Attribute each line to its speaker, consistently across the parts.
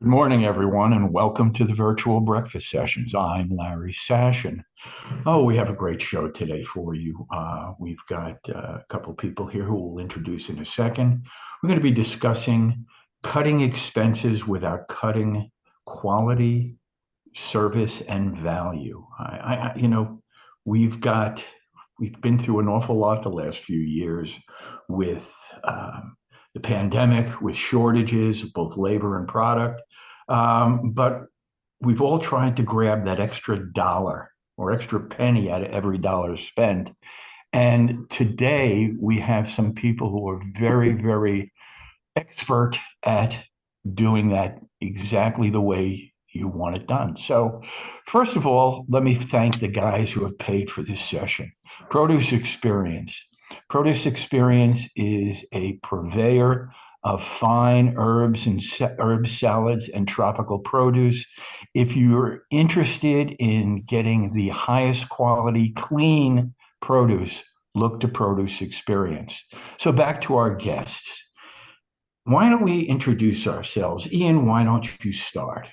Speaker 1: Good morning, everyone, and welcome to the virtual breakfast sessions. I'm Larry Sashin. Oh, we have a great show today for you. We've got a couple of people here who we'll introduce in a second. We're going to be discussing cutting expenses without cutting quality, service, and value. We've got we've been through an awful lot the last few years with the pandemic, with shortages, both labor and product. But we've all tried to grab that extra dollar or extra penny out of every dollar spent. And today we have some people who are very, very expert at doing that exactly the way you want it done. So, first of all, let me thank the guys who have paid for this session. Produce Experience. Produce Experience is a purveyor of fine herbs and herb salads and tropical produce. If you're interested in getting the highest quality, clean produce, look to Produce Experience. So back to our guests. Why don't we introduce ourselves? Ian, why don't you start?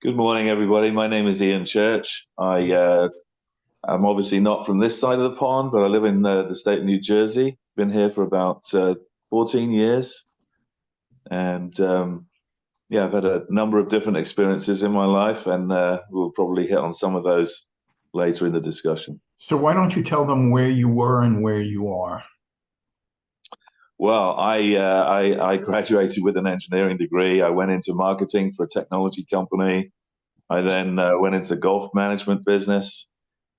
Speaker 2: Good morning, everybody. My name is Ian Church. I'm obviously not from this side of the pond, but I live in the state of New Jersey. Been here for about 14 years. And I've had a number of different experiences in my life, and we'll probably hit on some of those later in the discussion.
Speaker 1: So why don't you tell them where you were and where you are?
Speaker 2: Well, I graduated with an engineering degree. I went into marketing for a technology company. I then went into golf management business,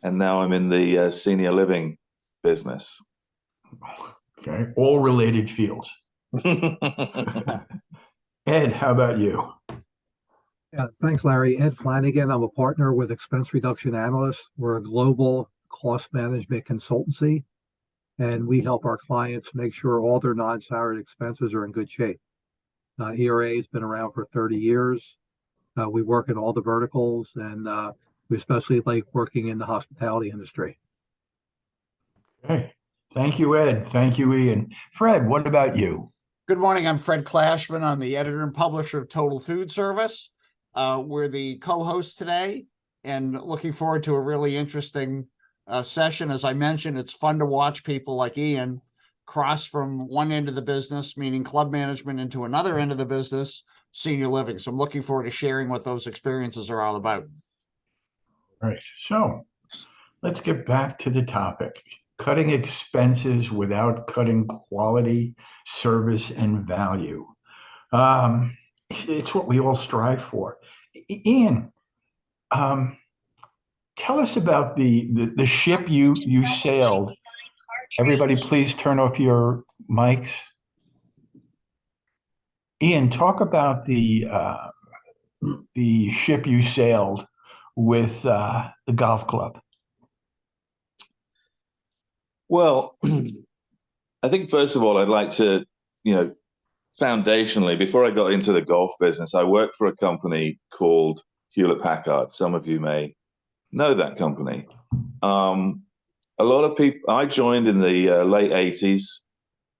Speaker 2: and now I'm in the senior living business.
Speaker 1: Okay, all related fields. Ed, how about you?
Speaker 3: Yeah, thanks, Larry. Ed Flanagan. I'm a partner with Expense Reduction Analysts. We're a global cost management consultancy, and we help our clients make sure all their non-salaried expenses are in good shape. ERA has been around for 30 years. We work in all the verticals, and we especially like working in the hospitality industry.
Speaker 1: Okay. Thank you, Ed. Thank you, Ian. Fred, what about you?
Speaker 4: Good morning. I'm Fred Clashman. I'm the editor and publisher of Total Food Service. We're the co-hosts today and looking forward to a really interesting session. As I mentioned, it's fun to watch people like Ian cross from one end of the business, meaning club management, into another end of the business, senior living. So I'm looking forward to sharing what those experiences are all about.
Speaker 1: All right. So let's get back to the topic. Cutting expenses without cutting quality, service, and value. It's what we all strive for. Ian, tell us about the ship you sailed. Everybody, please turn off your mics. Ian, talk about the ship you sailed with the golf club.
Speaker 2: Well, I think first of all, I'd like to, foundationally, before I got into the golf business, I worked for a company called Hewlett-Packard. Some of you may know that company. A lot of people, I joined in the late 80s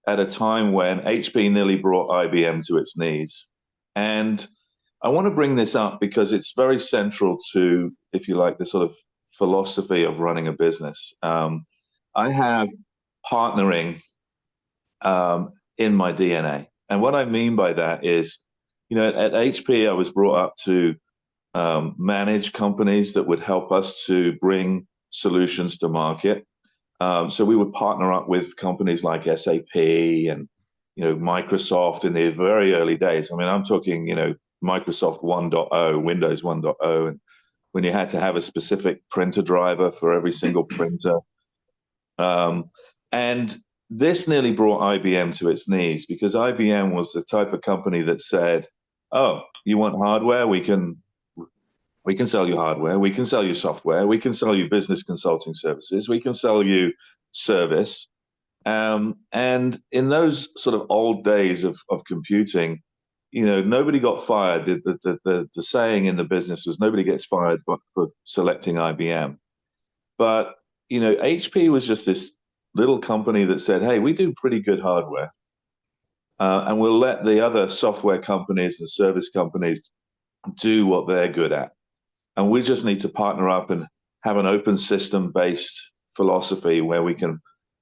Speaker 2: at a time when HP nearly brought IBM to its knees. And I want to bring this up because it's very central to, if you like, the sort of philosophy of running a business. I have partnering in my DNA. And what I mean by that is, at HP, I was brought up to manage companies that would help us to bring solutions to market. So we would partner up with companies like SAP and, Microsoft in the very early days. I mean, I'm talking, Microsoft 1.0, Windows 1.0, and when you had to have a specific printer driver for every single printer. And this nearly brought IBM to its knees because IBM was the type of company that said, "Oh, you want hardware? We can sell you hardware. We can sell you software. We can sell you business consulting services. We can sell you service." And in those sort of old days of computing, nobody got fired. The saying in the business was nobody gets fired but for selecting IBM. But HP was just this little company that said, "Hey, we do pretty good hardware. and we'll let the other software companies and service companies do what they're good at. And we just need to partner up and have an open system-based philosophy where we can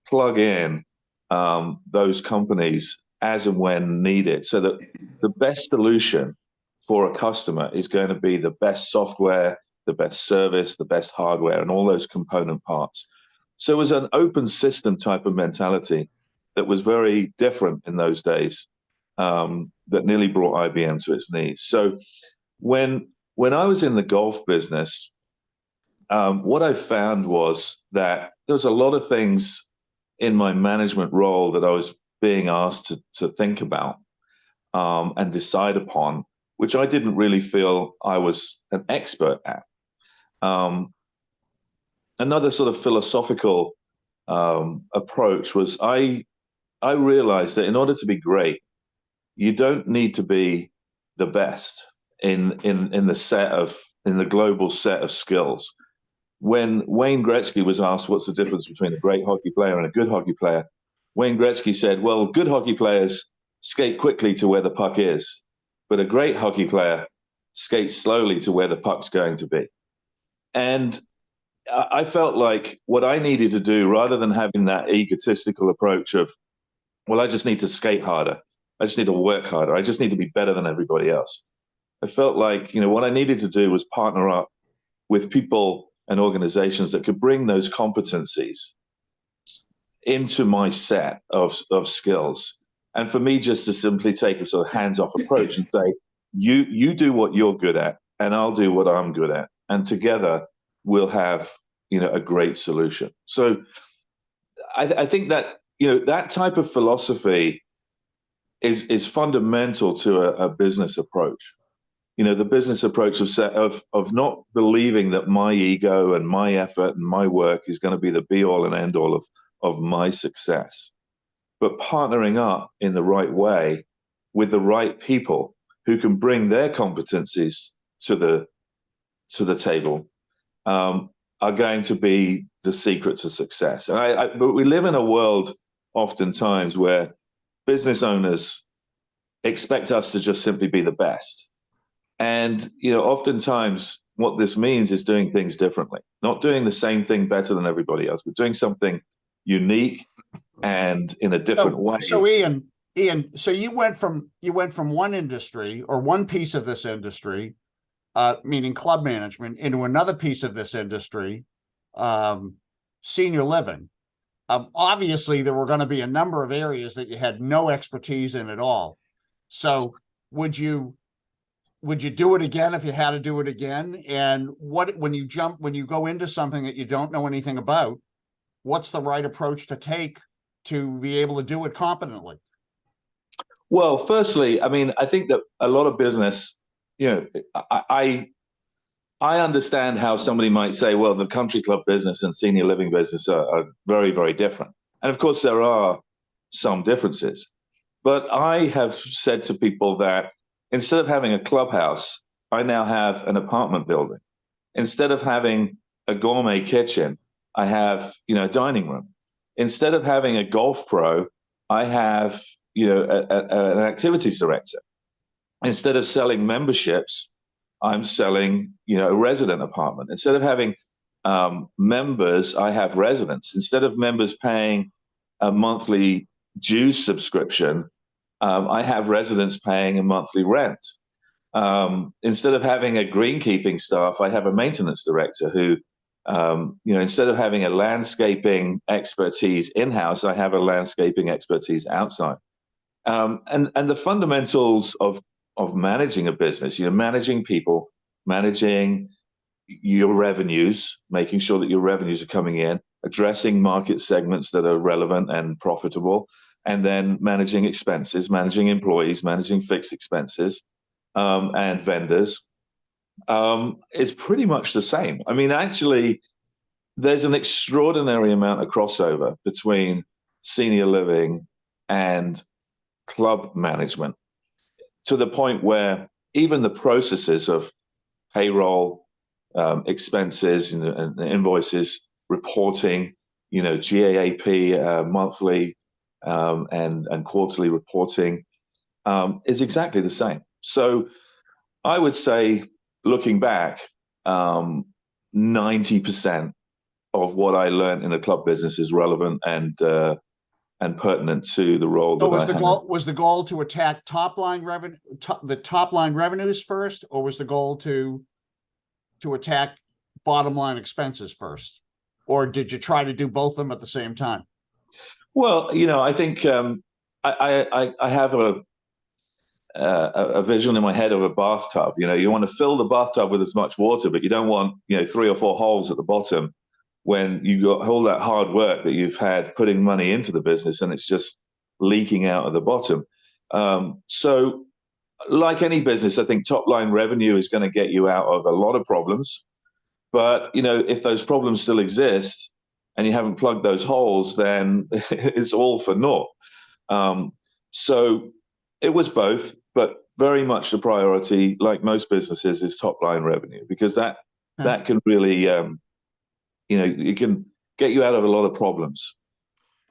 Speaker 2: plug in those companies as and when needed, so that the best solution for a customer is going to be the best software, the best service, the best hardware, and all those component parts. So it was an open system type of mentality that was very different in those days, that nearly brought IBM to its knees. So when I was in the golf business, what I found was that there was a lot of things in my management role that I was being asked to think about and decide upon, which I didn't really feel I was an expert at. Another sort of philosophical approach was I realized that in order to be great, you don't need to be the best in the global set of skills. When Wayne Gretzky was asked what's the difference between a great hockey player and a good hockey player, Wayne Gretzky said, well, good hockey players skate quickly to where the puck is, but a great hockey player skates slowly to where the puck's going to be. And I felt like what I needed to do, rather than having that egotistical approach of, well, I just need to skate harder, I just need to work harder, I just need to be better than everybody else. I felt like, what I needed to do was partner up with people and organizations that could bring those competencies into my set of skills. And for me, just to simply take a sort of hands-off approach and say, you do what you're good at, and I'll do what I'm good at. And together we'll have, a great solution. So I think that, that type of philosophy is fundamental to a business approach. The business approach of not believing that my ego and my effort and my work is going to be the be all and end all of my success, but partnering up in the right way with the right people who can bring their competencies to the table, are going to be the secret to success. And but we live in a world oftentimes where business owners expect us to just simply be the best. And, oftentimes what this means is doing things differently, not doing the same thing better than everybody else, but doing something unique and in a different way.
Speaker 4: So Ian, so you went from one industry or one piece of this industry, meaning club management, into another piece of this industry, senior living. Obviously, there were going to be a number of areas that you had no expertise in at all. So would you do it again if you had to do it again? And when you go into something that you don't know anything about, what's the right approach to take to be able to do it competently?
Speaker 2: Well, firstly, I think that a lot of business, I understand how somebody might say, well, the country club business and senior living business are very, very different. And of course, there are some differences. But I have said to people that instead of having a clubhouse, I now have an apartment building. Instead of having a gourmet kitchen, I have, a dining room. Instead of having a golf pro, I have, an activities director. Instead of selling memberships, I'm selling, a resident apartment. Instead of having members, I have residents. Instead of members paying a monthly dues subscription, I have residents paying a monthly rent. Instead of having a greenkeeping staff, I have a maintenance director who, instead of having a landscaping expertise in-house, I have a landscaping expertise outside. And the fundamentals of managing a business, managing people, managing your revenues, making sure that your revenues are coming in, addressing market segments that are relevant and profitable, and then managing expenses, managing employees, managing fixed expenses, and vendors, is pretty much the same. Actually, there's an extraordinary amount of crossover between senior living and club management, to the point where even the processes of payroll, expenses and invoices, reporting, GAAP, monthly, and quarterly reporting is exactly the same. So I would say, looking back, 90% of what I learned in the club business is relevant and pertinent to the role
Speaker 4: So
Speaker 2: that
Speaker 4: was
Speaker 2: I
Speaker 4: the
Speaker 2: have.
Speaker 4: goal was the goal to attack top line revenue, the top line revenues first, or was the goal to attack bottom line expenses first, or did you try to do both of them at the same time?
Speaker 2: Well, I think I have a vision in my head of a bathtub. You want to fill the bathtub with as much water, but you don't want 3 or 4 holes at the bottom when you got all that hard work that you've had putting money into the business and it's just leaking out at the bottom. So like any business, I think top line revenue is going to get you out of a lot of problems. But, if those problems still exist and you haven't plugged those holes, then it's all for naught. So it was both, but very much the priority, like most businesses, is top line revenue, because that can really, it can get you out of a lot of problems.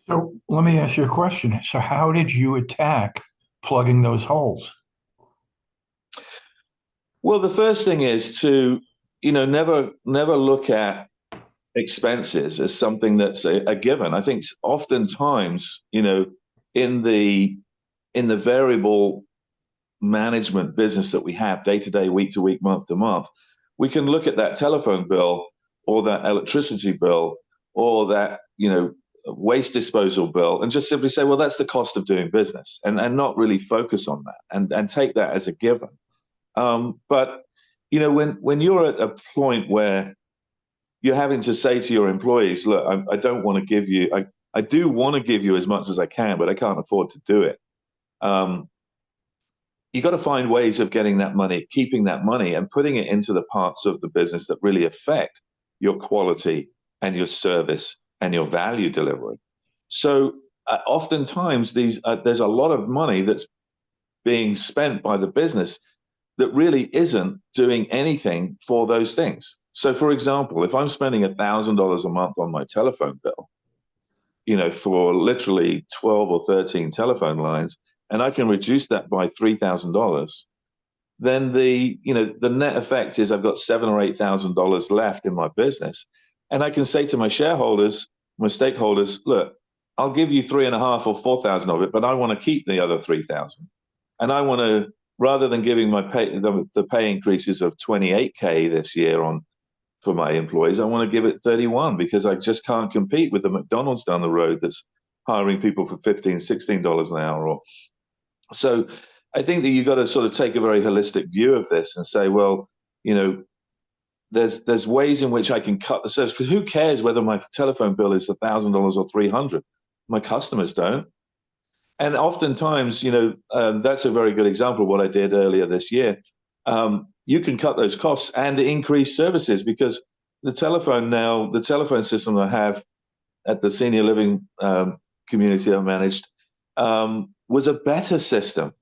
Speaker 1: So let me ask you a question. So how did you attack plugging those holes?
Speaker 2: Well, the first thing is to, never look at expenses as something that's a given. I think oftentimes, in the variable management business that we have day to day, week to week, month to month, we can look at that telephone bill or that electricity bill or that, waste disposal bill and just simply say, well, that's the cost of doing business, and not really focus on that and take that as a given. But, when you're at a point where you're having to say to your employees, look, I don't want to give you, I do want to give you as much as I can, but I can't afford to do it. You got to find ways of getting that money, keeping that money and putting it into the parts of the business that really affect your quality and your service and your value delivery. So oftentimes there's a lot of money that's being spent by the business that really isn't doing anything for those things. So, for example, if I'm spending $1,000 a month on my telephone bill, for literally 12 or 13 telephone lines, and I can reduce that by $3,000, then the net effect is I've got $7,000 or $8,000 left in my business, and I can say to my shareholders, my stakeholders, look, I'll give you 3,500 or 4,000 of it, but I want to keep the other 3,000, and I want to, rather than giving my the pay increases of $28K this year for my employees, I want to give it 31, because I just can't compete with the McDonald's down the road that's hiring people for $15, $16 an hour. So I think that you've got to sort of take a very holistic view of this and say, well, there's ways in which I can cut the service, because who cares whether my telephone bill is $1,000 or $300? My customers don't. And oftentimes, that's a very good example of what I did earlier this year. You can cut those costs and increase services, because the telephone system I have at the senior living community I managed was a better system.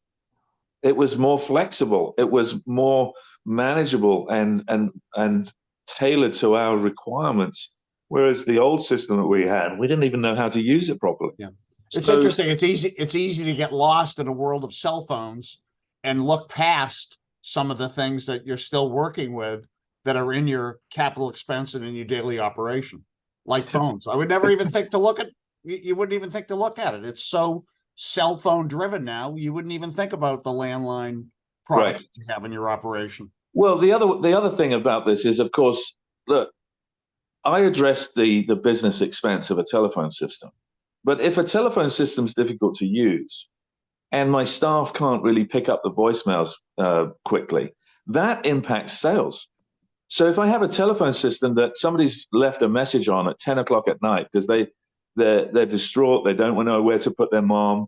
Speaker 2: It was more flexible. It was more manageable and tailored to our requirements. Whereas the old system that we had, we didn't even know how to use it properly.
Speaker 4: Yeah. It's interesting. It's easy to get lost in a world of cell phones and look past some of the things that you're still working with that are in your capital expense and in your daily operation, like phones. I would never even think to look at, you wouldn't even think to look at it. It's so cell phone driven now, you wouldn't even think about the landline products that you have in your operation.
Speaker 2: Well, the other thing about this is, of course, look, I addressed the business expense of a telephone system. But if a telephone system is difficult to use and my staff can't really pick up the voicemails quickly, that impacts sales. So if I have a telephone system that somebody's left a message on at 10 o'clock at night because they're distraught, they don't know where to put their mom,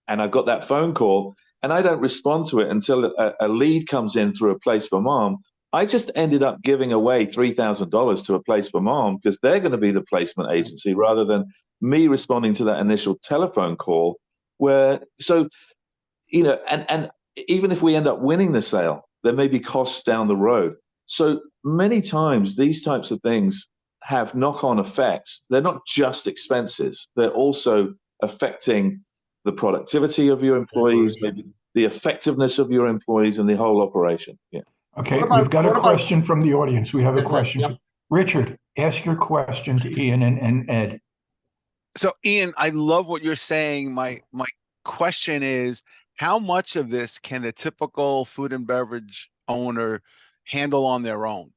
Speaker 2: and I've got that phone call and I don't respond to it until a lead comes in through a place for mom, I just ended up giving away $3,000 to a place for mom, because they're going to be the placement agency rather than me responding to that initial telephone call. And even if we end up winning the sale, there may be costs down the road. So many times these types of things have knock-on effects. They're not just expenses. They're also affecting the productivity of your employees, maybe the effectiveness of your employees and the whole operation. Yeah.
Speaker 1: Okay, we've got a question from the audience. We have a question.
Speaker 4: Yep.
Speaker 1: Richard, ask your question to Ian and Ed.
Speaker 5: So Ian, I love what you're saying. My question is, how much of this can the typical food and beverage owner handle on their own?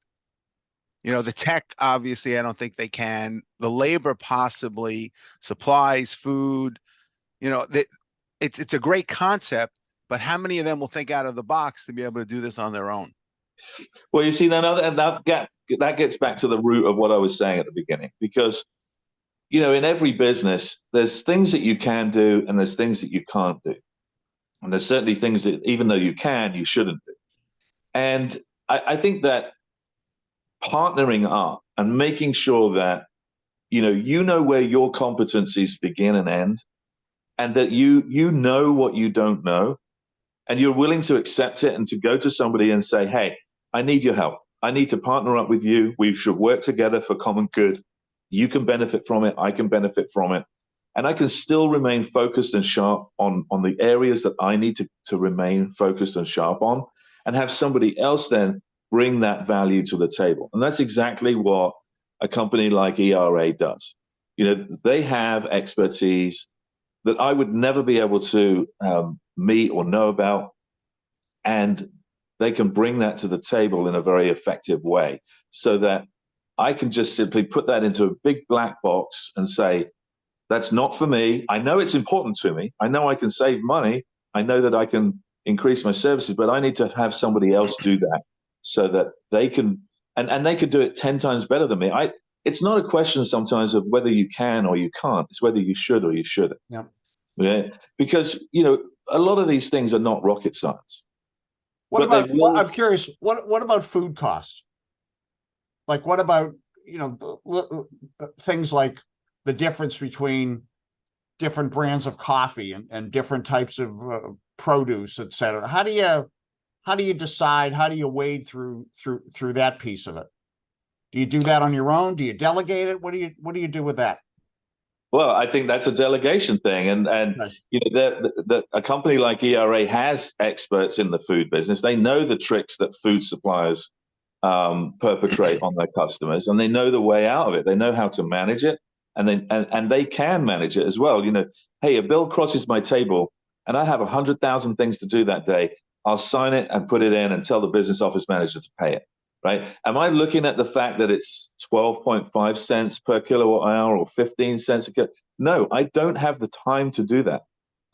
Speaker 5: You know, the tech, obviously, I don't think they can. The labor, possibly. Supplies, food. You know, it's a great concept, but how many of them will think out of the box to be able to do this on their own?
Speaker 2: Well, you see, that gets back to the root of what I was saying at the beginning, because, you know, in every business, there's things that you can do and there's things that you can't do. And there's certainly things that, even though you can, you shouldn't do. And I think that partnering up and making sure that, you know where your competencies begin and end, and that you know what you don't know, and you're willing to accept it and to go to somebody and say, hey, I need your help. I need to partner up with you. We should work together for common good. You can benefit from it. I can benefit from it. And I can still remain focused and sharp on the areas that I need to remain focused and sharp on, and have somebody else then bring that value to the table. And that's exactly what a company like ERA does. They have expertise that I would never be able to meet or know about. And they can bring that to the table in a very effective way, so that I can just simply put that into a big black box and say, that's not for me. I know it's important to me. I know I can save money. I know that I can increase my services, but I need to have somebody else do that, so that they can, and they could do it 10 times better than me. It's not a question sometimes of whether you can or you can't. It's whether you should or you shouldn't.
Speaker 4: Yeah.
Speaker 2: Yeah. Because, a lot of these things are not rocket science.
Speaker 4: I'm curious, what about food costs? Like, what about, things like the difference between different brands of coffee and different types of produce, et cetera? How do you decide? How do you wade through that piece of it? Do you do that on your own? Do you delegate it? What do you do with that?
Speaker 2: Well, I think that's a delegation thing, and
Speaker 4: Nice.
Speaker 2: A company like ERA has experts in the food business. They know the tricks that food suppliers perpetrate on their customers, and they know the way out of it. They know how to manage it, and they can manage it as well. Hey, a bill crosses my table, and I have 100,000 things to do that day. I'll sign it and put it in and tell the business office manager to pay it. Right? Am I looking at the fact that it's 12.5 cents per kilowatt hour or 15 cents a kilowatt? No, I don't have the time to do that.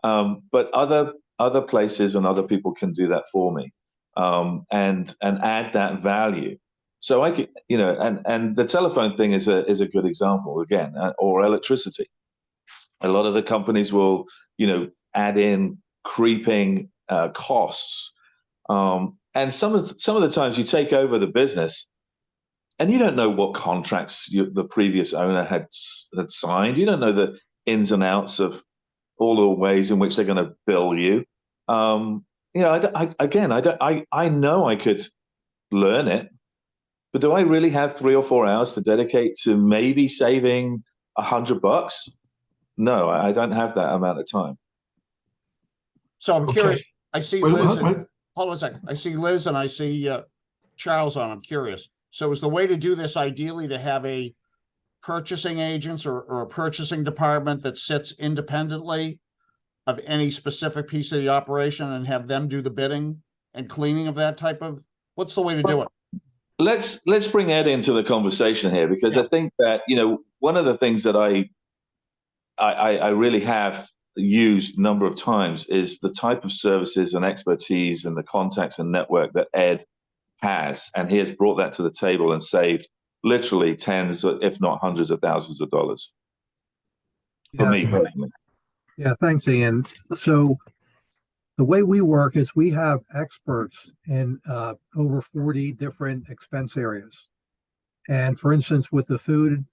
Speaker 2: But other places and other people can do that for me, and add that value. So I could, and the telephone thing is a good example again, or electricity. A lot of the companies will, add in creeping costs. And some of the times you take over the business and you don't know what contracts the previous owner had signed. You don't know the ins and outs of all the ways in which they're going to bill you. I know I could learn it, but do I really have 3 or 4 hours to dedicate to maybe saving $100? No, I don't have that amount of time.
Speaker 4: So I'm curious. I see Liz. Hold on a second. I see Liz and I see Charles on. I'm curious. So is the way to do this ideally to have a purchasing agents or a purchasing department that sits independently of any specific piece of the operation and have them do the bidding and cleaning of that type of? What's the way to do it?
Speaker 2: Let's bring Ed into the conversation here, because I think that, one of the things that I really have used a number of times is the type of services and expertise and the contacts and network that Ed has, and he has brought that to the table and saved literally tens, if not hundreds of thousands of dollars for me personally.
Speaker 3: Yeah, thanks, Ian. So the way we work is we have experts in over 40 different expense areas. And for instance, with the food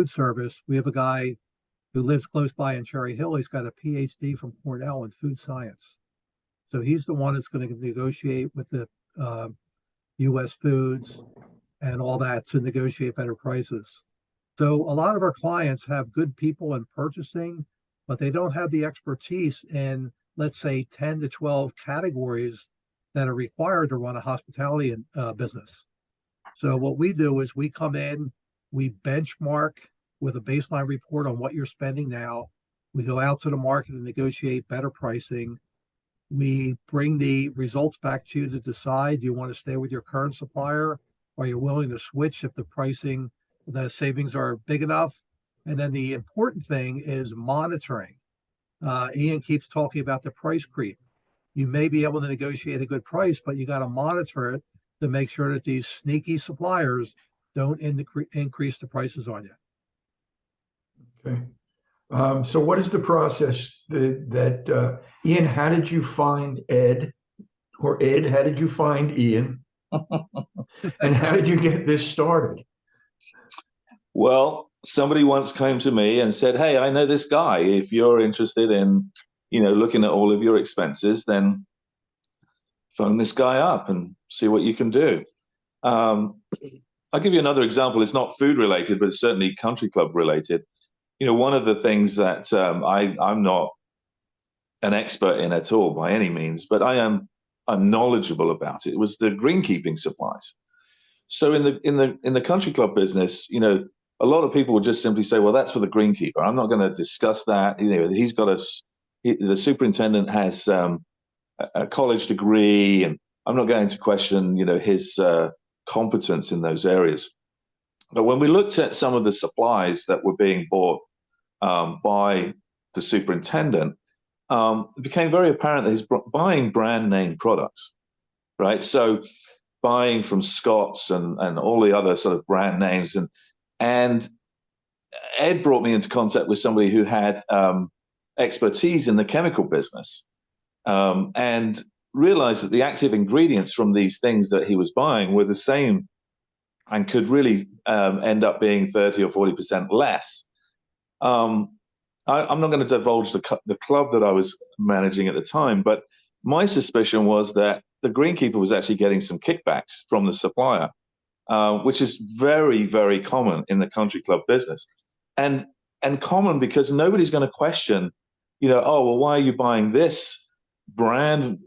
Speaker 3: service, we have a guy who lives close by in Cherry Hill. He's got a PhD from Cornell in food science. So he's the one that's going to negotiate with the U.S. Foods and all that to negotiate better prices. So a lot of our clients have good people in purchasing, but they don't have the expertise in, let's say, 10 to 12 categories that are required to run a hospitality business. So what we do is we come in, we benchmark with a baseline report on what you're spending now. We go out to the market and negotiate better pricing. We bring the results back to you to decide, do you want to stay with your current supplier? Are you willing to switch if the savings are big enough? And then the important thing is monitoring. Ian keeps talking about the price creep. You may be able to negotiate a good price, but you got to monitor it to make sure that these sneaky suppliers don't increase the prices on you.
Speaker 1: Okay. So what is the process that Ian, how did you find Ed? Or Ed, how did you find Ian? And how did you get this started?
Speaker 2: Well, somebody once came to me and said, "Hey, I know this guy. If you're interested in, looking at all of your expenses, then phone this guy up and see what you can do." I'll give you another example. It's not food related, but it's certainly country club related. One of the things that I'm not an expert in at all by any means, but I'm knowledgeable about it, was the greenkeeping supplies. So in the country club business, a lot of people would just simply say, "Well, that's for the greenkeeper. I'm not going to discuss that. He's got the superintendent has a college degree, and I'm not going to question, his competence in those areas." But when we looked at some of the supplies that were being bought by the superintendent, it became very apparent that he's buying brand name products, right? So buying from Scott's and all the other sort of brand names. And Ed brought me into contact with somebody who had expertise in the chemical business, and realized that the active ingredients from these things that he was buying were the same and could really end up being 30 or 40% less. I'm not going to divulge the club that I was managing at the time, but my suspicion was that the greenkeeper was actually getting some kickbacks from the supplier, which is very, very common in the country club business, and common because nobody's going to question, "Oh, well, why are you buying this brand,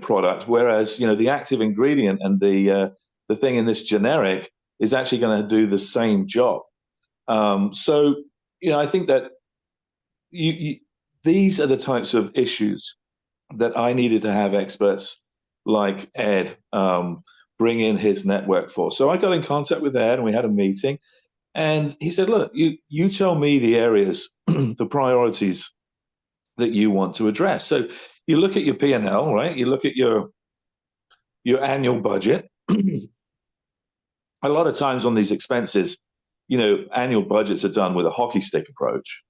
Speaker 2: product, whereas the active ingredient and the thing in this generic is actually going to do the same job." So I think that these are the types of issues that I needed to have experts like Ed bring in his network for. So I got in contact with Ed and we had a meeting, and he said, "Look, you tell me the areas, the priorities that you want to address." So you look at your P&L, right? You look at your annual budget. A lot of times on these expenses, annual budgets are done with a hockey stick approach,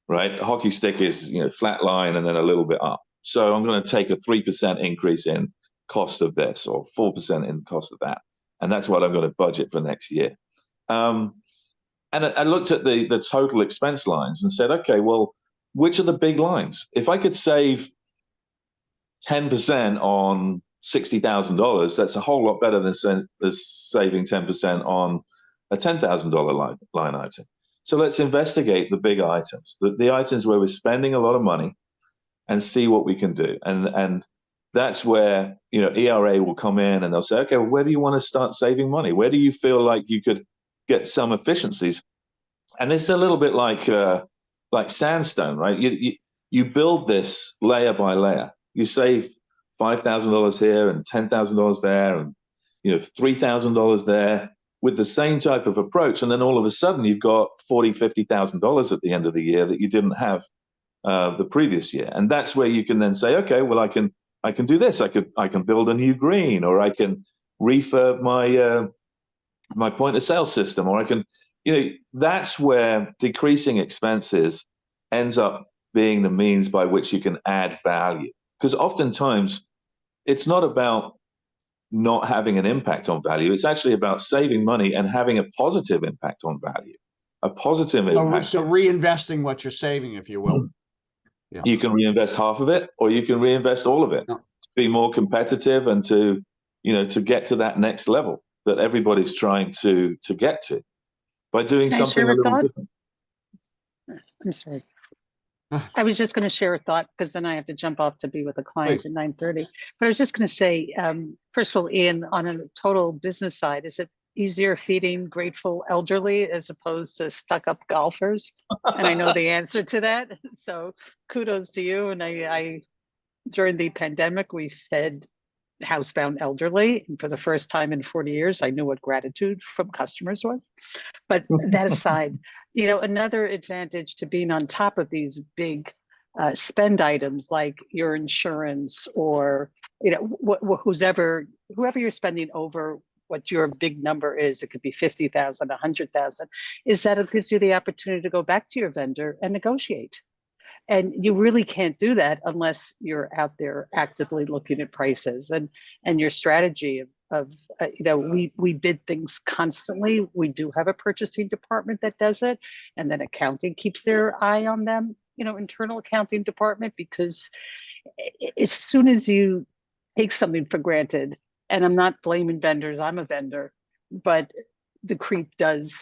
Speaker 2: right? A hockey stick is, flat line and then a little bit up. So I'm going to take a 3% increase in cost of this or 4% in cost of that. And that's what I'm going to budget for next year. And I looked at the total expense lines and said, okay, well, which are the big lines? If I could save 10% on $60,000, that's a whole lot better than saving 10% on a $10,000 line item. So let's investigate the big items, the items where we're spending a lot of money, and see what we can do. And that's where ERA will come in and they'll say, okay, well, where do you want to start saving money? Where do you feel like you could get some efficiencies? And it's a little bit like sandstone, right? You build this layer by layer. You save $5,000 here and $10,000 there and $3,000 there with the same type of approach, and then all of a sudden you've got $40,000, $50,000 at the end of the year that you didn't have the previous year. And that's where you can then say, okay, well, I can do this. I can build a new green, or I can refurb my point of sale system, or I can, that's where decreasing expenses ends up being the means by which you can add value. Because oftentimes it's not about not having an impact on value. It's actually about saving money and having a positive impact on value. A positive impact.
Speaker 4: So reinvesting what you're saving, if you will.
Speaker 2: Yeah. You can reinvest half of it, or you can reinvest all of it to be more competitive and to get to that next level that everybody's trying to get to by doing something a little different.
Speaker 6: I'm sorry. I was just going to share a thought because then I have to jump off to be with a client
Speaker 4: Please.
Speaker 6: at 9:30. But I was just going to say, first of all, Ian, on a total business side, is it easier feeding grateful elderly as opposed to stuck-up golfers? And I know the answer to that. So kudos to you. And I during the pandemic, we fed housebound elderly. And for the first time in 40 years, I knew what gratitude from customers was. But that aside, another advantage to being on top of these big spend items like your insurance or, whoever you're spending over what your big number is, it could be 50,000, 100,000, is that it gives you the opportunity to go back to your vendor and negotiate. And you really can't do that unless you're out there actively looking at prices and your strategy of we bid things constantly. We do have a purchasing department that does it, and then accounting keeps their eye on them, internal accounting department, because as soon as you take something for granted, and I'm not blaming vendors, I'm a vendor, but the creep does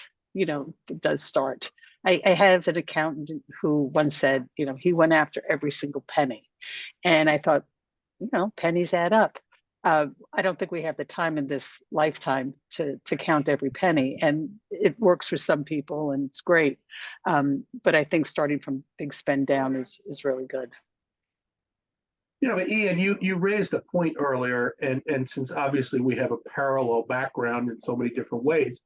Speaker 6: start. I have an accountant who once said, he went after every single penny. And I thought, pennies add up. I don't think we have the time in this lifetime to count every penny. And it works for some people and it's great. But I think starting from big spend down is really good.
Speaker 7: Ian, you raised a point earlier, and since obviously we have a parallel background in so many different ways,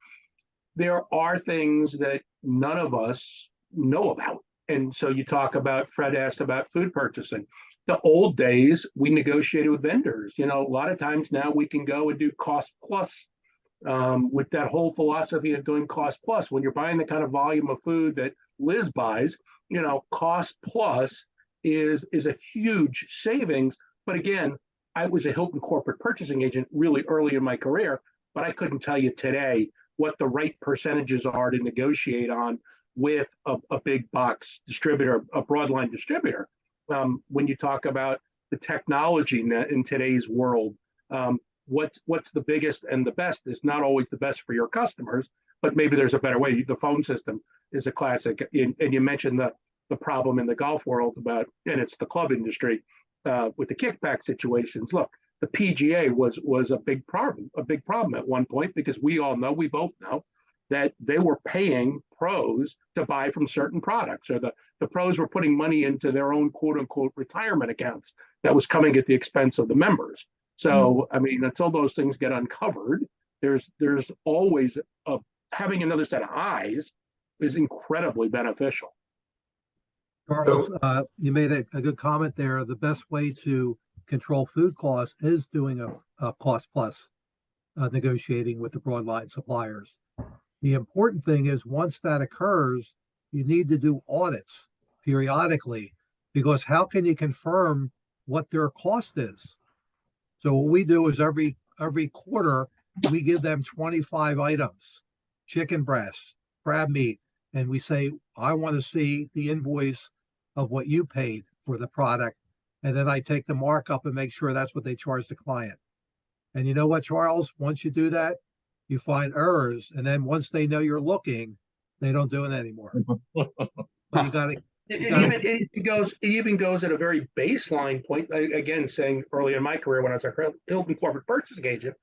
Speaker 7: there are things that none of us know about. And so you talk about, Fred asked about food purchasing. The old days, we negotiated with vendors. A lot of times now we can go and do cost plus with that whole philosophy of doing cost plus. When you're buying the kind of volume of food that Liz buys, cost plus is a huge savings. But again, I was a Hilton corporate purchasing agent really early in my career, but I couldn't tell you today what the right percentages are to negotiate on with a big box distributor, a broadline distributor. When you talk about the technology in today's world, what's the biggest and the best is not always the best for your customers, but maybe there's a better way. The phone system is a classic. And you mentioned the problem in the golf world and it's the club industry with the kickback situations. Look, the PGA was a big problem at one point, because we both know that they were paying pros to buy from certain products, or the pros were putting money into their own quote unquote retirement accounts that was coming at the expense of the members. So, I mean, until those things get uncovered, there's always having another set of eyes is incredibly beneficial.
Speaker 3: Charles, you made a good comment there. The best way to control food costs is doing a cost plus negotiating with the broadline suppliers. The important thing is once that occurs, you need to do audits periodically, because how can you confirm what their cost is? So what we do is every quarter, we give them 25 items, chicken breasts, crab meat, and we say, I want to see the invoice of what you paid for the product. And then I take the markup and make sure that's what they charge the client. And you know what, Charles? Once you do that, you find errors. And then once they know you're looking, they don't do it anymore. But you got to.
Speaker 7: It even goes at a very baseline point. Again, saying early in my career when I was a Hilton corporate purchasing agent,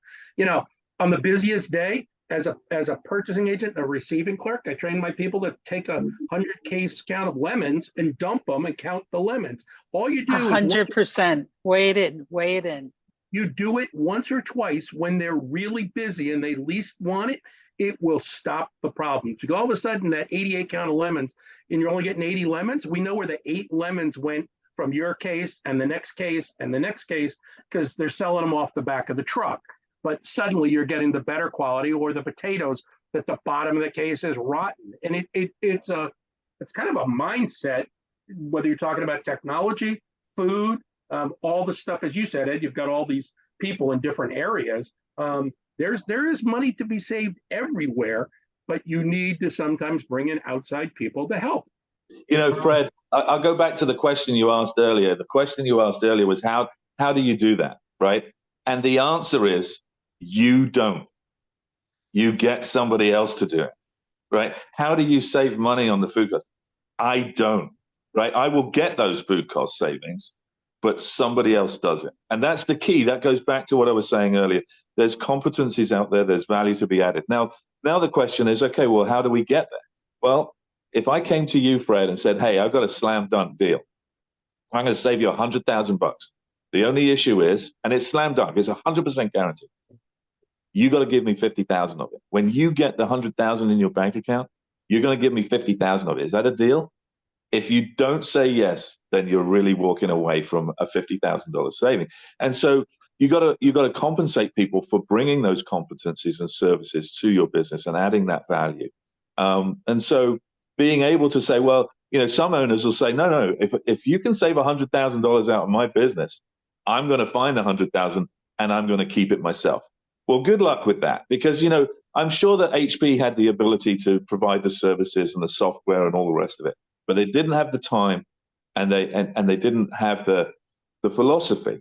Speaker 7: on the busiest day as a purchasing agent, a receiving clerk, I trained my people to take 100 case count of lemons and dump them and count the lemons. All you do
Speaker 6: 100%. Weigh it in.
Speaker 7: You do it once or twice when they're really busy and they least want it. It will stop the problem. So all of a sudden, that 88 count of lemons, and you're only getting 80 lemons. We know where the 8 lemons went from your case and the next case and the next case, because they're selling them off the back of the truck. But suddenly you're getting the better quality, or the potatoes that the bottom of the case is rotten. And it's kind of a mindset, whether you're talking about technology, food, all the stuff, as you said, Ed, you've got all these people in different areas. There is money to be saved everywhere, but you need to sometimes bring in outside people to help.
Speaker 2: Fred, I'll go back to the question you asked earlier. The question you asked earlier was how do you do that, right? And the answer is you don't. You get somebody else to do it, right? How do you save money on the food cost? I don't. right? I will get those food cost savings, but somebody else does it. And that's the key. That goes back to what I was saying earlier. There's competencies out there. There's value to be added. Now the question is, okay, well, how do we get there? Well, if I came to you, Fred, and said, hey, I've got a slam dunk deal. I'm going to save you $100,000. The only issue is, and it's slam dunk, it's 100% guaranteed. You got to give me 50,000 of it. When you get the 100,000 in your bank account, you're going to give me 50,000 of it. Is that a deal? If you don't say yes, then you're really walking away from a $50,000 saving. And so you got to compensate people for bringing those competencies and services to your business and adding that value. And so being able to say, well, some owners will say, no, if you can save $100,000 out of my business, I'm going to find 100,000 and I'm going to keep it myself. Well, good luck with that, because I'm sure that HP had the ability to provide the services and the software and all the rest of it, but they didn't have the time, and they didn't have the philosophy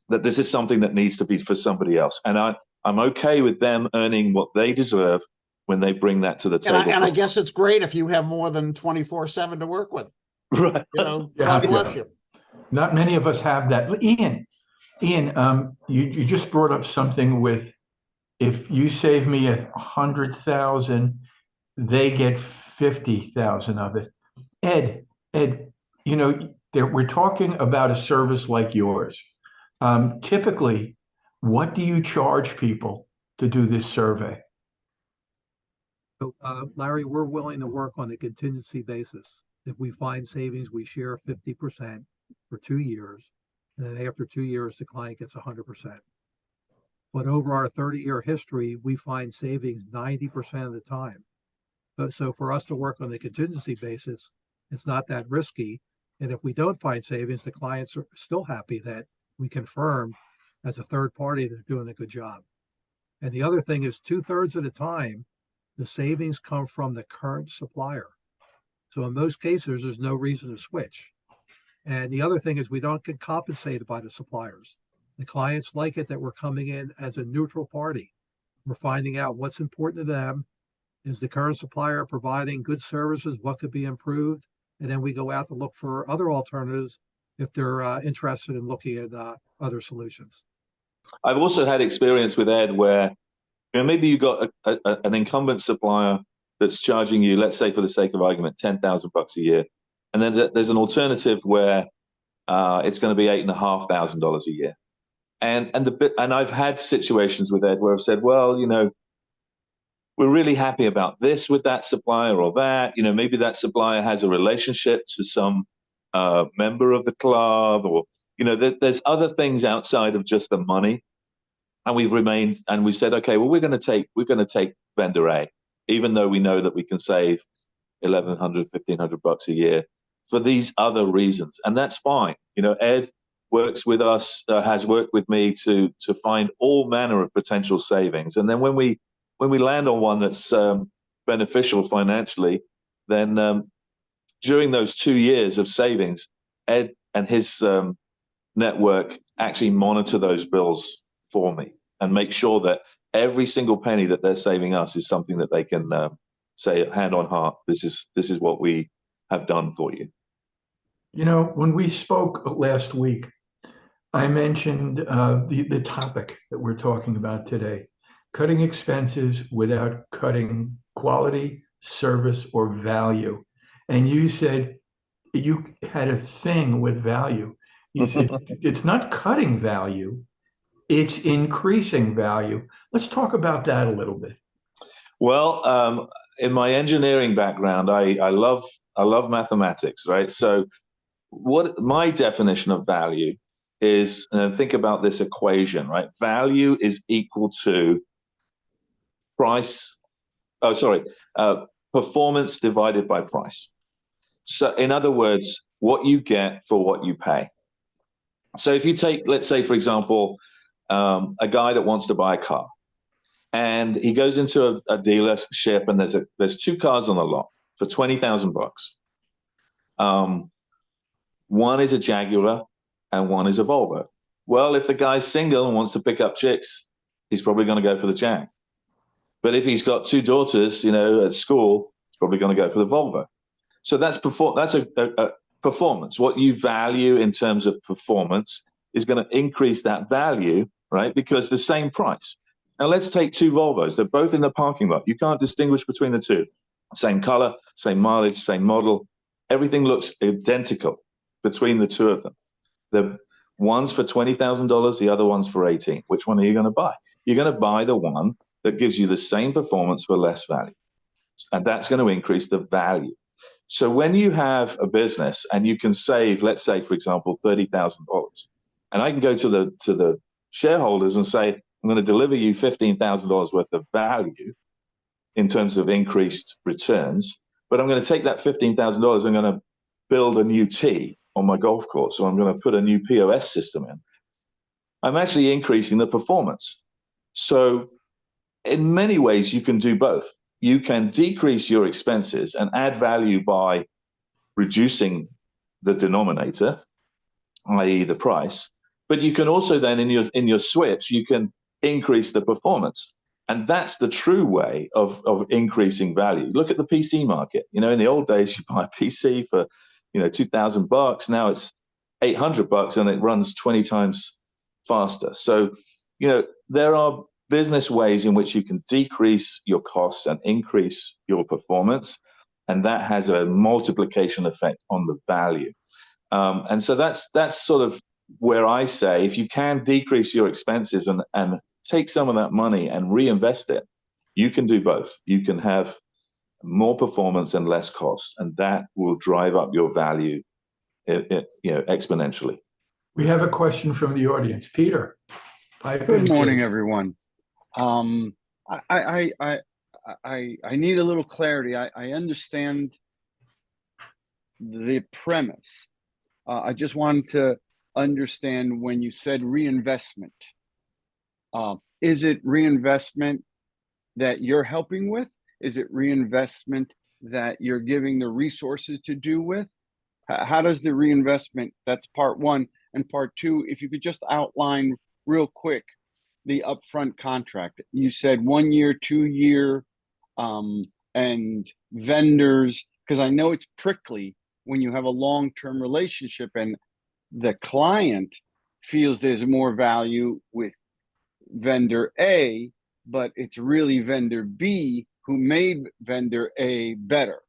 Speaker 2: that this is something that needs to be for somebody else. And I'm okay with them earning what they deserve when they bring that to the table.
Speaker 4: And I guess it's great if you have more than 24/7 to work with.
Speaker 2: Right.
Speaker 4: God bless you.
Speaker 1: Not many of us have that. Ian, you just brought up something with, if you save me 100,000, they get 50,000 of it. Ed, we're talking about a service like yours. Typically, what do you charge people to do this survey?
Speaker 3: So, Larry, we're willing to work on a contingency basis. If we find savings, we share 50% for 2 years. And then after 2 years, the client gets 100%. But over our 30-year history, we find savings 90% of the time. So for us to work on the contingency basis, it's not that risky. And if we don't find savings, the clients are still happy that we confirmed as a third party they're doing a good job. And the other thing is 2/3 of the time, the savings come from the current supplier. So in most cases, there's no reason to switch. And the other thing is we don't get compensated by the suppliers. The clients like it that we're coming in as a neutral party. We're finding out what's important to them. Is the current supplier providing good services? What could be improved? And then we go out to look for other alternatives if they're interested in looking at other solutions.
Speaker 2: I've also had experience with Ed where maybe you got an incumbent supplier that's charging you, let's say for the sake of argument, $10,000 a year. And then there's an alternative where it's going to be $8,500 a year. And I've had situations with Ed where I've said, well, we're really happy about this with that supplier or that. Maybe that supplier has a relationship to some member of the club, or there's other things outside of just the money. And we said, okay, well, we're going to take vendor A, even though we know that we can save $1,100, $1,500 a year for these other reasons, and that's fine. Ed works with us, has worked with me to find all manner of potential savings, and then when we land on one that's beneficial financially, then during those 2 years of savings, Ed and his network actually monitor those bills for me and make sure that every single penny that they're saving us is something that they can say hand on heart, this is what we have done for you.
Speaker 1: When we spoke last week, I mentioned the topic that we're talking about today, cutting expenses without cutting quality, service, or value. And you said you had a thing with value. You said it's not cutting value, it's increasing value. Let's talk about that a little bit.
Speaker 2: Well, in my engineering background, I love mathematics, right? So what my definition of value is, think about this equation, right? Value is equal to performance divided by price. So in other words, what you get for what you pay. So if you take, let's say, for example, a guy that wants to buy a car, and he goes into a dealership, and there's 2 cars on the lot for $20,000. One is a Jaguar and one is a Volvo. Well, if the guy's single and wants to pick up chicks, he's probably going to go for the Jag. But if he's got 2 daughters, at school, he's probably going to go for the Volvo. So that's performance. What you value in terms of performance is going to increase that value, right? Because the same price. Now let's take two Volvos. They're both in the parking lot. You can't distinguish between the two. Same color, same mileage, same model. Everything looks identical between the two of them. The one's for $20,000, the other one's for 18. Which one are you going to buy? You're going to buy the one that gives you the same performance for less value. And that's going to increase the value. So when you have a business and you can save, let's say, for example, $30,000, and I can go to the shareholders and say, I'm going to deliver you $15,000 worth of value in terms of increased returns, but I'm going to take that $15,000, I'm going to build a new tee on my golf course, so I'm going to put a new POS system in. I'm actually increasing the performance. So in many ways, you can do both. You can decrease your expenses and add value by reducing the denominator, i.e. the price, but you can also then in your switch, you can increase the performance. And that's the true way of increasing value. Look at the PC market. You know, in the old days, you buy a PC for, $2,000. Now it's $800 and it runs 20 times faster. So, there are business ways in which you can decrease your costs and increase your performance. And that has a multiplication effect on the value. And so that's sort of where I say, if you can decrease your expenses and take some of that money and reinvest it, you can do both. You can have more performance and less cost, and that will drive up your value, exponentially.
Speaker 1: We have a question from the audience. Peter.
Speaker 8: Good morning, everyone. I need a little clarity. I understand the premise. I just wanted to understand when you said reinvestment. Is it reinvestment that you're helping with? Is it reinvestment that you're giving the resources to do with? How does the reinvestment, that's part one. And part two, if you could just outline real quick the upfront contract. You said 1 year, 2 year, and vendors, because I know it's prickly when you have a long-term relationship and the client feels there's more value with vendor A, but it's really vendor B who made vendor A better.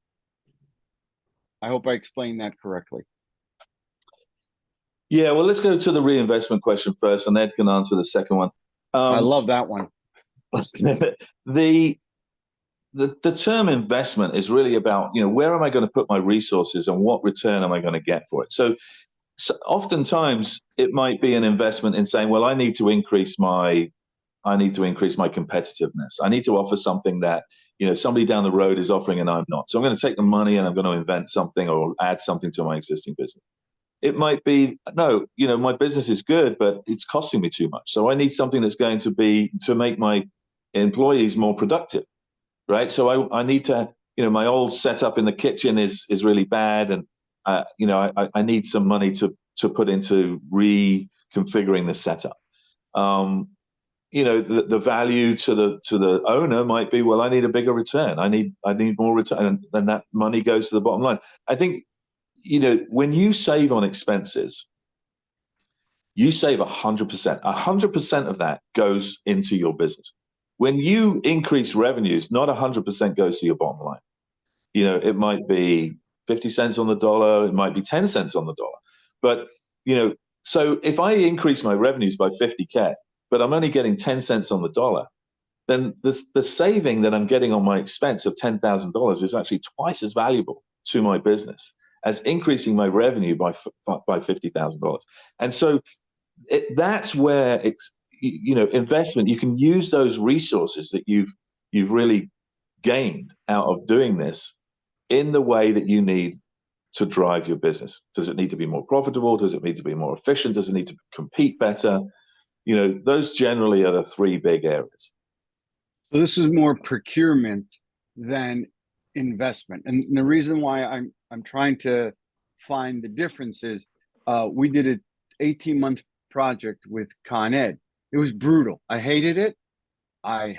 Speaker 8: I hope I explained that correctly.
Speaker 2: Yeah, well, let's go to the reinvestment question first, and Ed can answer the second one.
Speaker 8: I love that one.
Speaker 2: The term investment is really about, where am I going to put my resources and what return am I going to get for it? So oftentimes it might be an investment in saying, well, I need to increase my competitiveness. I need to offer something that, somebody down the road is offering and I'm not. So I'm going to take the money and I'm going to invent something or add something to my existing business. It might be, no, my business is good, but it's costing me too much. So I need something that's going to make my employees more productive, right? So I need to, my old setup in the kitchen is really bad. And, I need some money to put into reconfiguring the setup. The value to the owner might be, well, I need a bigger return. I need more return, and then that money goes to the bottom line. I think, when you save on expenses, you save 100%. 100% of that goes into your business. When you increase revenues, not 100% goes to your bottom line. It might be 50 cents on the dollar, it might be 10 cents on the dollar. But, so if I increase my revenues by 50K, but I'm only getting 10 cents on the dollar, then the saving that I'm getting on my expense of $10,000 is actually twice as valuable to my business as increasing my revenue by $50,000. And so that's where investment, you can use those resources that you've really gained out of doing this in the way that you need to drive your business. Does it need to be more profitable? Does it need to be more efficient? Does it need to compete better? Those generally are the three big areas.
Speaker 8: So this is more procurement than investment. And the reason why I'm trying to find the difference is we did an 18-month project with Con Ed. It was brutal. I hated it. I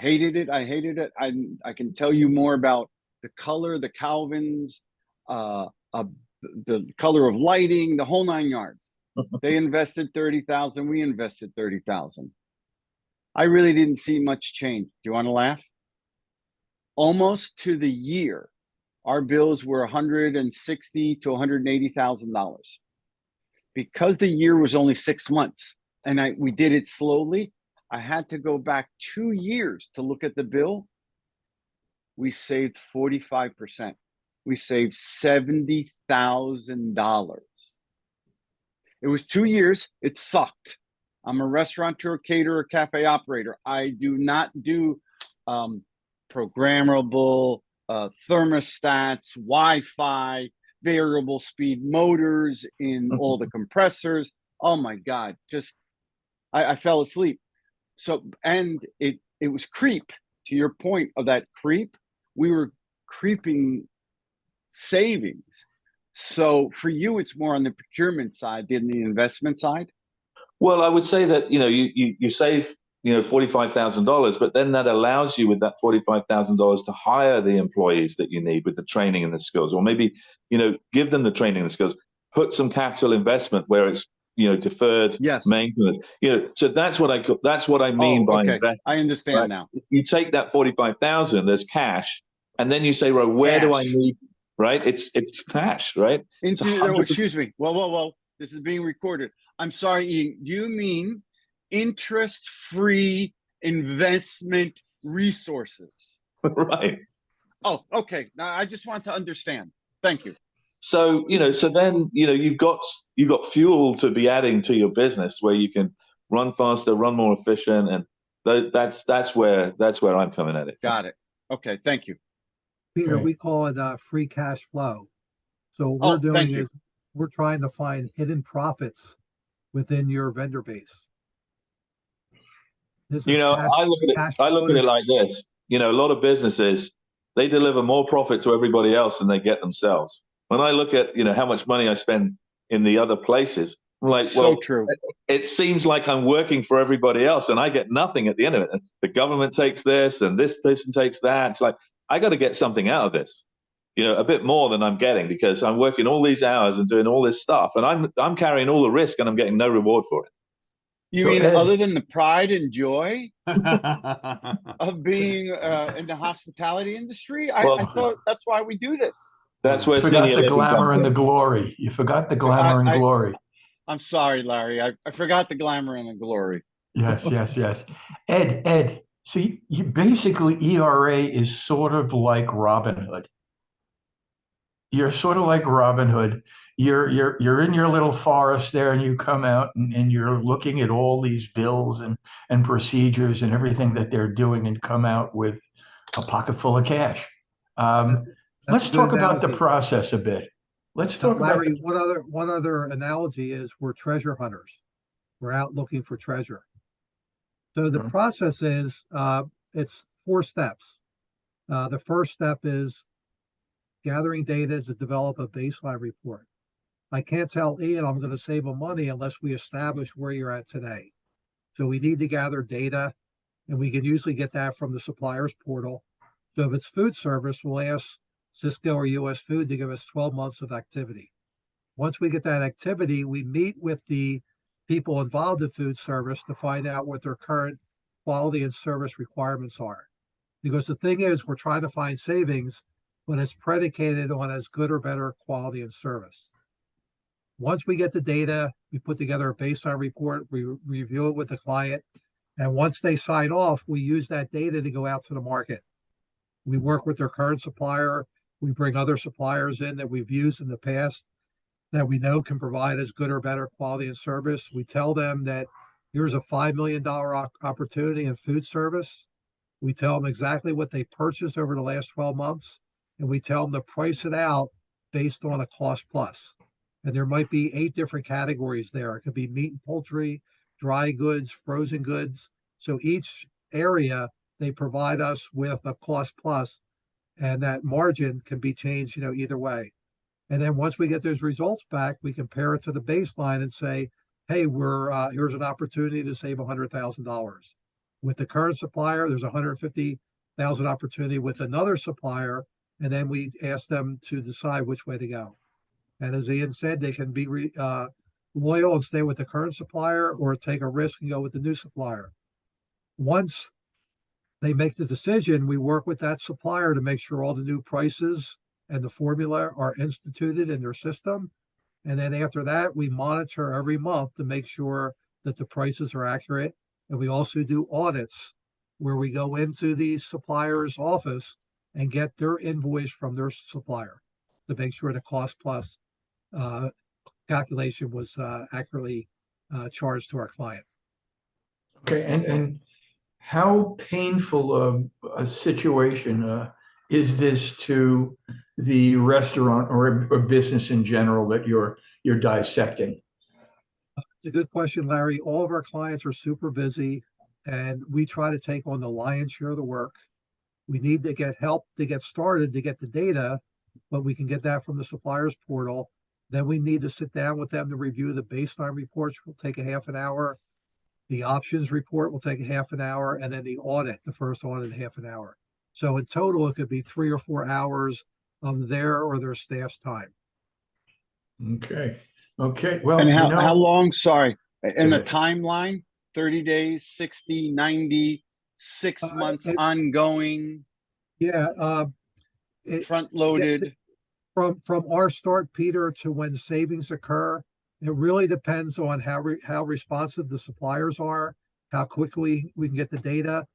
Speaker 8: can tell you more about the color, the Calvins, a the color of lighting, the whole 9 yards. They invested 30,000. We invested 30,000. I really didn't see much change. Do you want to laugh? Almost to the year, our bills were $160,000 to $180,000. Because the year was only 6 months and we did it slowly, I had to go back 2 years to look at the bill. We saved 45%. We saved $70,000. It was 2 years. It sucked. I'm a restaurateur, caterer, cafe operator. I do not do programmable thermostats, Wi-Fi, variable speed motors in all the compressors. Oh my God, just I fell asleep. So, and it was creep. To your point of that creep, we were creeping savings. So for you, it's more on the procurement side than the investment side.
Speaker 2: Well, I would say that, you save, $45,000, but then that allows you with that $45,000 to hire the employees that you need with the training and the skills, or maybe, give them the training and the skills, put some capital investment where it's, deferred maintenance, so that's what I mean by investment.
Speaker 8: I understand
Speaker 2: right?
Speaker 8: now.
Speaker 2: You take that 45,000 as cash, and then you say, right, where do I need, right? It's cash, right?
Speaker 8: Excuse me. Whoa. This is being recorded. I'm sorry, Ian. Do you mean interest-free investment resources?
Speaker 2: Right.
Speaker 8: Oh, okay. Now I just want to understand. Thank you.
Speaker 2: So, so then, you've got fuel to be adding to your business where you can run faster, run more efficient. And that's where I'm coming at it.
Speaker 8: Got it. Okay. Thank you.
Speaker 3: Peter, we call it free cash flow. So what we're doing is we're trying to find hidden profits within your vendor base.
Speaker 2: I look at it like this. A lot of businesses, they deliver more profit to everybody else than they get themselves. When I look at, how much money I spend in the other places, I'm like, well,
Speaker 8: true.
Speaker 2: It seems like I'm working for everybody else and I get nothing at the end of it. The government takes this and this person takes that. It's like, I got to get something out of this, a bit more than I'm getting because I'm working all these hours and doing all this stuff and I'm carrying all the risk and I'm getting no reward for it.
Speaker 8: You mean other than the pride and joy of being in the hospitality industry? I thought that's why we do this.
Speaker 2: That's where
Speaker 1: you forgot the glamour and the glory. You forgot the glamour and glory.
Speaker 8: I'm sorry, Larry. I forgot the glamour and the glory.
Speaker 1: Yes. Ed, so you basically ERA is sort of like Robin Hood. You're sort of like Robin Hood. You're in your little forest there and you come out and you're looking at all these bills and procedures and everything that they're doing and come out with a pocket full of cash. Let's talk about the process a bit. Let's talk
Speaker 3: Larry, one other analogy is we're treasure hunters. We're out looking for treasure. So the process is it's 4 steps. The first step is gathering data to develop a baseline report. I can't tell Ian I'm going to save him money unless we establish where you're at today. So we need to gather data, and we can usually get that from the suppliers portal. So if it's food service, we'll ask Cisco or US Food to give us 12 months of activity. Once we get that activity, we meet with the people involved in food service to find out what their current quality and service requirements are. Because the thing is, we're trying to find savings, but it's predicated on as good or better quality and service. Once we get the data, we put together a baseline report, we review it with the client, and once they sign off, we use that data to go out to the market. We work with their current supplier. We bring other suppliers in that we've used in the past that we know can provide as good or better quality and service. We tell them that here's a $5 million opportunity in food service. We tell them exactly what they purchased over the last 12 months, and we tell them to price it out based on a cost plus. And there might be 8 different categories there. It could be meat and poultry, dry goods, frozen goods. So each area, they provide us with a cost plus, and that margin can be changed, either way. And then once we get those results back, we compare it to the baseline and say, hey, here's an opportunity to save $100,000. With the current supplier, there's $150,000 opportunity with another supplier, and then we ask them to decide which way to go. And as Ian said, they can be loyal and stay with the current supplier or take a risk and go with the new supplier. Once they make the decision, we work with that supplier to make sure all the new prices and the formula are instituted in their system. And then after that, we monitor every month to make sure that the prices are accurate. And we also do audits where we go into the supplier's office and get their invoice from their supplier to make sure the cost plus calculation was accurately charged to our client.
Speaker 1: Okay, and how painful a situation is this to the restaurant or business in general that you're dissecting?
Speaker 3: It's a good question, Larry. All of our clients are super busy, and we try to take on the lion's share of the work. We need to get help to get started to get the data, but we can get that from the supplier's portal. Then we need to sit down with them to review the baseline reports, will take a half an hour. The options report will take a half an hour, and then the audit, the first audit, half an hour. So in total, it could be 3 or 4 hours of their or their staff's time.
Speaker 1: Okay. Okay. Well,
Speaker 8: And
Speaker 1: you know,
Speaker 8: how long, sorry, and the
Speaker 1: ahead.
Speaker 8: timeline, 30 days, 60, 90, 6 months ongoing,
Speaker 3: Yeah,
Speaker 8: front loaded.
Speaker 3: from our start, Peter, to when savings occur, it really depends on how responsive the suppliers are, how quickly we can get the data,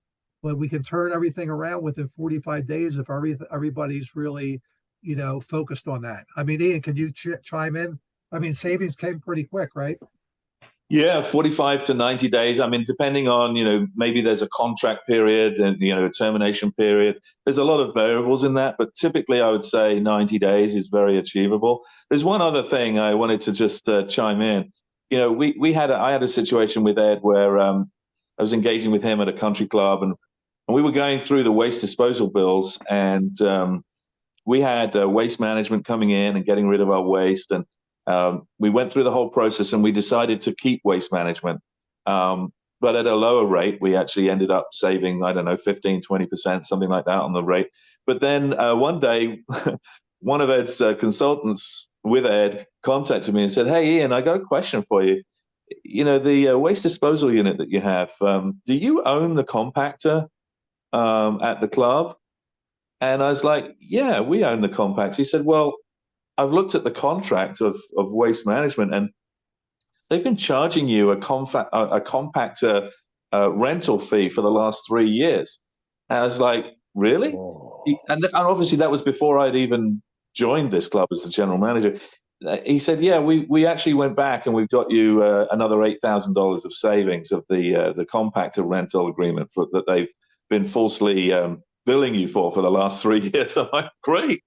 Speaker 3: but we can turn everything around within 45 days if everybody's really, focused on that. I mean, Ian, can you chime in? I mean, savings came pretty quick, right?
Speaker 2: Yeah, 45 to 90 days. I mean, depending on, maybe there's a contract period and, a termination period. There's a lot of variables in that, but typically I would say 90 days is very achievable. There's one other thing I wanted to just chime in. I had a situation with Ed where I was engaging with him at a country club, and we were going through the waste disposal bills, and we had waste management coming in and getting rid of our waste. And we went through the whole process and we decided to keep waste management. But at a lower rate, we actually ended up saving, I don't know, 15, 20%, something like that on the rate. But then one day, one of Ed's consultants with Ed contacted me and said, "Hey, Ian, I got a question for you. The waste disposal unit that you have, do you own the compactor at the club?" And I was like, "Yeah, we own the compactor." He said, "Well, I've looked at the contract of waste management, and they've been charging you a compactor rental fee for the last 3 years." And I was like, "Really?"
Speaker 1: Oh.
Speaker 2: And obviously that was before I'd even joined this club as the general manager. He said, "Yeah, we actually went back and we've got you another $8,000 of savings of the compactor rental agreement that they've been falsely billing you for the last 3 years." I'm like, "Great."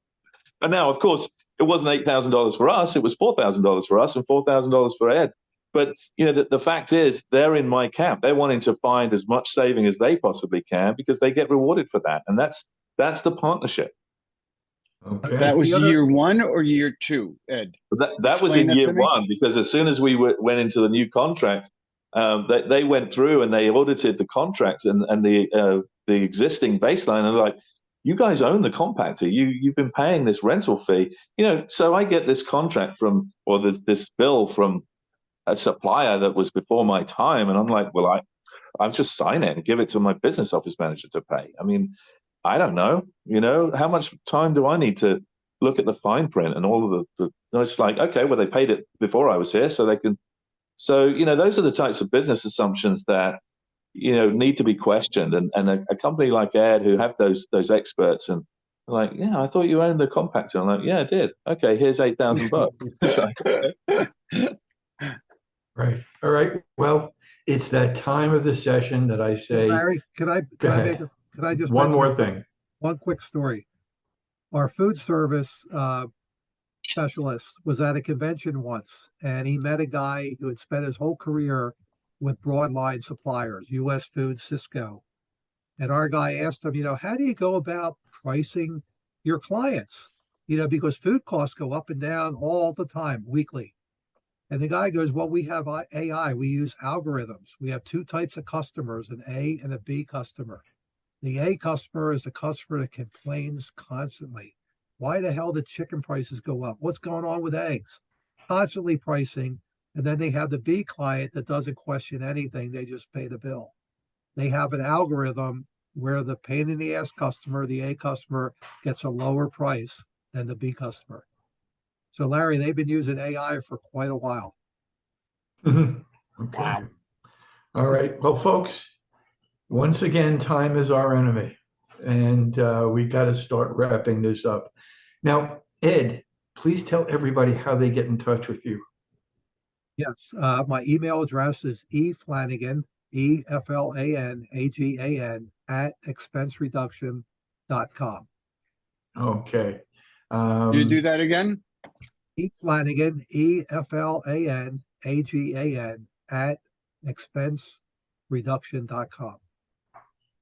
Speaker 2: And now, of course, it wasn't $8,000 for us. It was $4,000 for us and $4,000 for Ed. But the fact is, they're in my camp. They're wanting to find as much saving as they possibly can because they get rewarded for that, and that's the partnership.
Speaker 1: Okay.
Speaker 8: That was year 1 or year 2, Ed?
Speaker 2: That was in year 1, because as soon as we went into the new contract, they went through and they audited the contract and the existing baseline, and they're like, "You guys own the compactor. You've been paying this rental fee." So I get this contract this bill from a supplier that was before my time, and I'm like, "Well, I'll just sign it and give it to my business office manager to pay." I mean, I don't know. How much time do I need to look at the fine print and all of the it's like, okay, well, they paid it before I was here, so they can. So those are the types of business assumptions that need to be questioned, and a company like Ed, who have those experts, and they're like, "Yeah, I thought you owned the compactor." I'm like, "Yeah, I did." "Okay, here's $8,000.
Speaker 1: Right. All right. Well, it's that time of the session that I say.
Speaker 3: Larry, can I just
Speaker 1: one
Speaker 3: mention
Speaker 1: more thing?
Speaker 3: One quick story. Our food service specialist was at a convention once, and he met a guy who had spent his whole career with broadline suppliers, US Food, Cisco. And our guy asked him, how do you go about pricing your clients? Because food costs go up and down all the time, weekly. And the guy goes, "Well, we have AI. We use algorithms. We have 2 types of customers, an A and a B customer. The A customer is a customer that complains constantly. Why the hell did chicken prices go up? What's going on with eggs? Constantly pricing. And then they have the B client that doesn't question anything. They just pay the bill. They have an algorithm where the pain in the ass customer, the A customer, gets a lower price than the B customer. So Larry, they've been using AI for quite a while.
Speaker 1: Okay.
Speaker 4: Wow.
Speaker 1: All right. Well, folks, once again, time is our enemy, and we got to start wrapping this up. Now, Ed, please tell everybody how they get in touch with you.
Speaker 3: Yes, my email address is eflanagan, EFLANAGAN at expensereduction.com.
Speaker 1: Okay.
Speaker 8: You do that again?
Speaker 3: eflanagan, EFLANAGAN at expensereduction.com.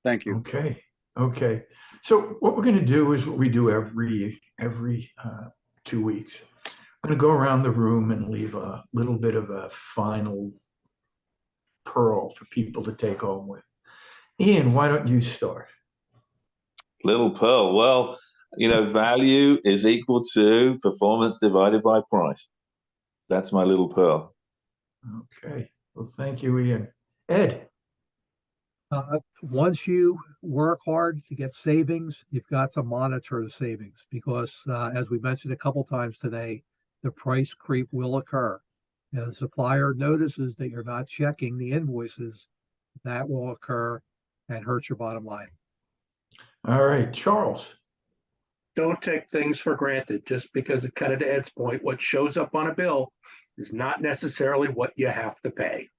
Speaker 8: Thank you.
Speaker 1: Okay. Okay. So what we're going to do is what we do every 2 weeks. I'm going to go around the room and leave a little bit of a final pearl for people to take home with. Ian, why don't you start?
Speaker 2: Little pearl. Well, value is equal to performance divided by price. That's my little pearl.
Speaker 1: Okay. Well, thank you, Ian. Ed.
Speaker 3: Once you work hard to get savings, you've got to monitor the savings because, as we mentioned a couple times today, the price creep will occur. And the supplier notices that you're not checking the invoices, that will occur and hurt your bottom line.
Speaker 1: All right, Charles.
Speaker 7: Don't take things for granted just because, kind of to Ed's point, what shows up on a bill is not necessarily what you have to pay.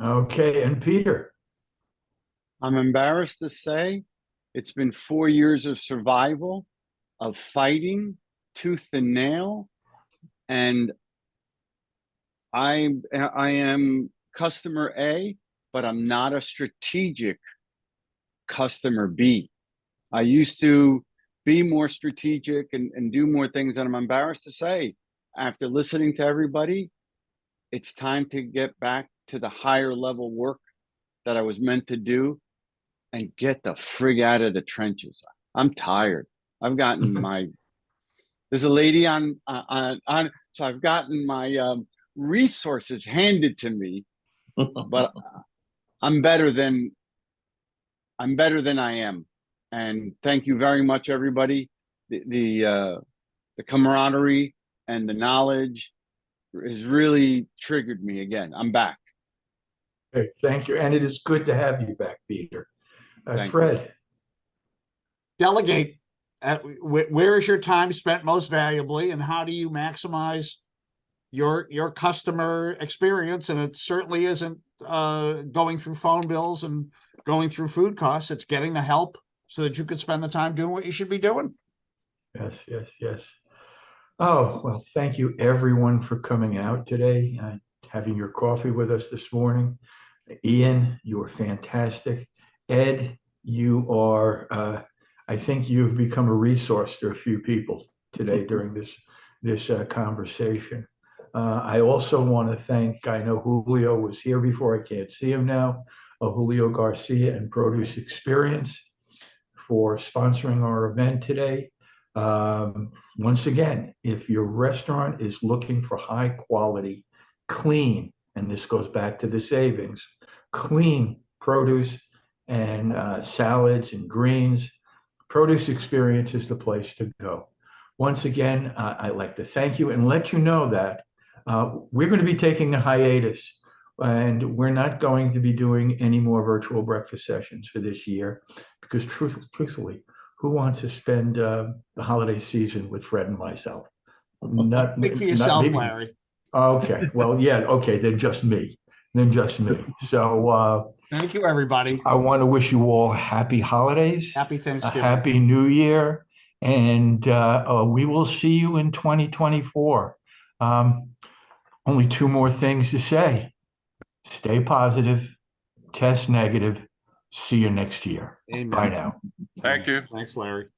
Speaker 1: Okay, and Peter.
Speaker 8: I'm embarrassed to say it's been 4 years of survival, of fighting tooth and nail, and I am customer A, but I'm not a strategic customer B. I used to be more strategic and do more things, and I'm embarrassed to say, after listening to everybody, it's time to get back to the higher level work that I was meant to do and get the frig out of the trenches. I'm tired. I've gotten there's a lady on, so I've gotten my resources handed to me, but I'm better than I am. And thank you very much, everybody. The camaraderie and the knowledge has really triggered me again. I'm back.
Speaker 1: Okay, thank you. And it is good to have you back, Peter.
Speaker 8: Thank
Speaker 1: Fred.
Speaker 8: you.
Speaker 4: Delegate. Where is your time spent most valuably, and how do you maximize your customer experience? And it certainly isn't going through phone bills and going through food costs. It's getting the help so that you could spend the time doing what you should be doing.
Speaker 1: Yes, yes, yes. Oh, well, thank you everyone for coming out today, having your coffee with us this morning. Ian, you were fantastic. Ed, you are, I think you've become a resource to a few people today during this conversation. I also want to thank, I know Julio was here before, I can't see him now, Julio Garcia and Produce Experience for sponsoring our event today. Once again, if your restaurant is looking for high quality, clean, and this goes back to the savings, clean produce and salads and greens, Produce Experience is the place to go. Once again, I'd like to thank you and let you know that we're going to be taking a hiatus, and we're not going to be doing any more virtual breakfast sessions for this year because truthfully, who wants to spend the holiday season with Fred and myself?
Speaker 4: Speak for yourself, Larry.
Speaker 1: Okay, well, yeah, okay, then just me. So
Speaker 4: thank you, everybody.
Speaker 1: I want to wish you all happy holidays,
Speaker 4: happy Thanksgiving,
Speaker 1: a happy New Year, and we will see you in 2024. Only 2 more things to say. Stay positive, test negative. See you next year.
Speaker 4: Amen.
Speaker 1: Bye now.
Speaker 9: Thank you.
Speaker 4: Thanks, Larry.